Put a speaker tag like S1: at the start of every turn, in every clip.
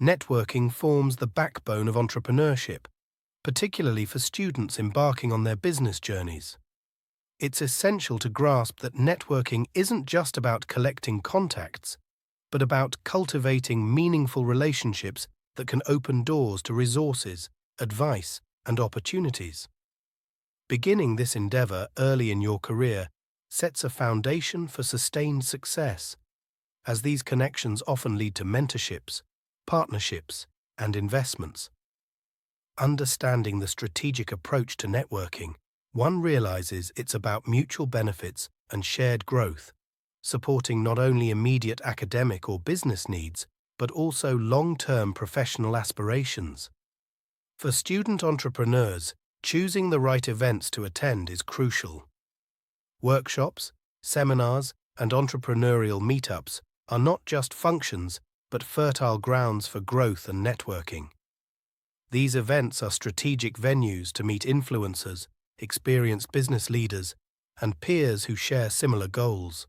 S1: Networking forms the backbone of entrepreneurship, particularly for students embarking on their business journeys. It's essential to grasp that networking isn't just about collecting contacts, but about cultivating meaningful relationships that can open doors to resources, advice, and opportunities. Beginning this endeavor early in your career sets a foundation for sustained success, as these connections often lead to mentorships, partnerships, and investments. Understanding the strategic approach to networking, one realizes it's about mutual benefits and shared growth, supporting not only immediate academic or business needs, but also long-term professional aspirations. For student entrepreneurs, choosing the right events to attend is crucial. Workshops, seminars, and entrepreneurial meetups are not just functions, but fertile grounds for growth and networking. These events are strategic venues to meet influencers, experienced business leaders, and peers who share similar goals.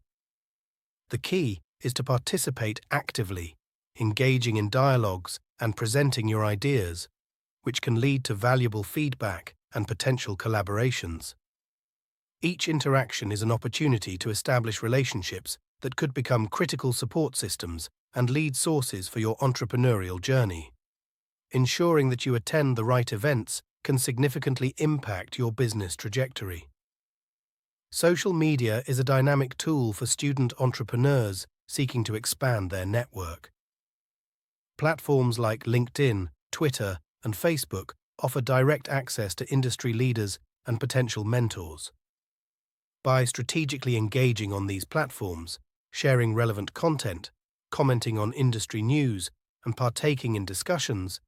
S1: The key is to participate actively, engaging in dialogues and presenting your ideas, which can lead to valuable feedback and potential collaborations. Each interaction is an opportunity to establish relationships that could become critical support systems and lead sources for your entrepreneurial journey. Ensuring that you attend the right events can significantly impact your business trajectory. Social media is a dynamic tool for student entrepreneurs seeking to expand their network. Platforms like LinkedIn, Twitter, and Facebook offer direct access to industry leaders and potential mentors. By strategically engaging on these platforms, sharing relevant content, commenting on industry news, and partaking in discussions,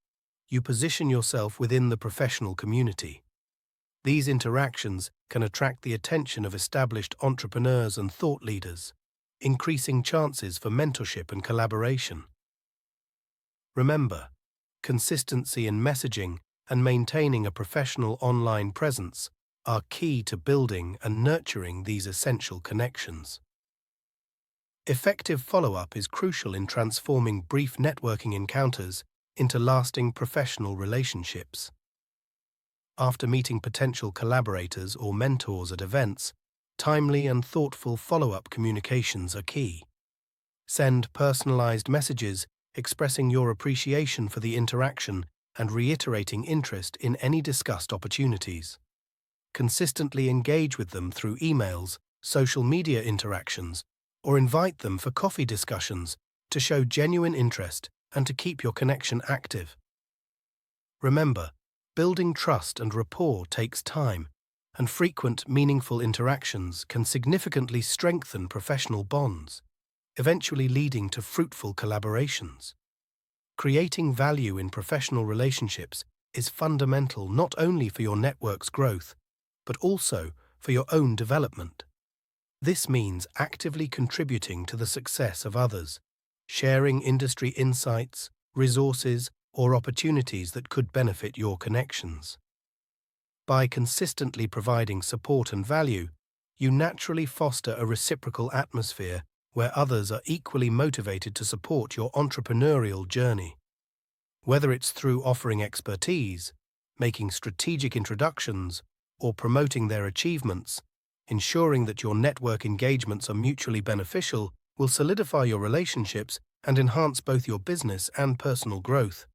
S1: you position yourself within the professional community. These interactions can attract the attention of established entrepreneurs and thought leaders, increasing chances for mentorship and collaboration. Remember, consistency in messaging and maintaining a professional online presence are key to building and nurturing these essential connections. Effective follow-up is crucial in transforming brief networking encounters into lasting professional relationships. After meeting potential collaborators or mentors at events, timely and thoughtful follow-up communications are key. Send personalized messages expressing your appreciation for the interaction and reiterating interest in any discussed opportunities. Consistently engage with them through emails, social media interactions, or invite them for coffee discussions to show genuine interest and to keep your connection active. Remember, building trust and rapport takes time, and frequent, meaningful interactions can significantly strengthen professional bonds, eventually leading to fruitful collaborations. Creating value in professional relationships is fundamental not only for your network's growth, but also for your own development. This means actively contributing to the success of others, sharing industry insights, resources, or opportunities that could benefit your connections. By consistently providing support and value, you naturally foster a reciprocal atmosphere where others are equally motivated to support your entrepreneurial journey. Whether it's through offering expertise, making strategic introductions, or promoting their achievements, ensuring that your network engagements are mutually beneficial will solidify your relationships and enhance both your business and personal growth.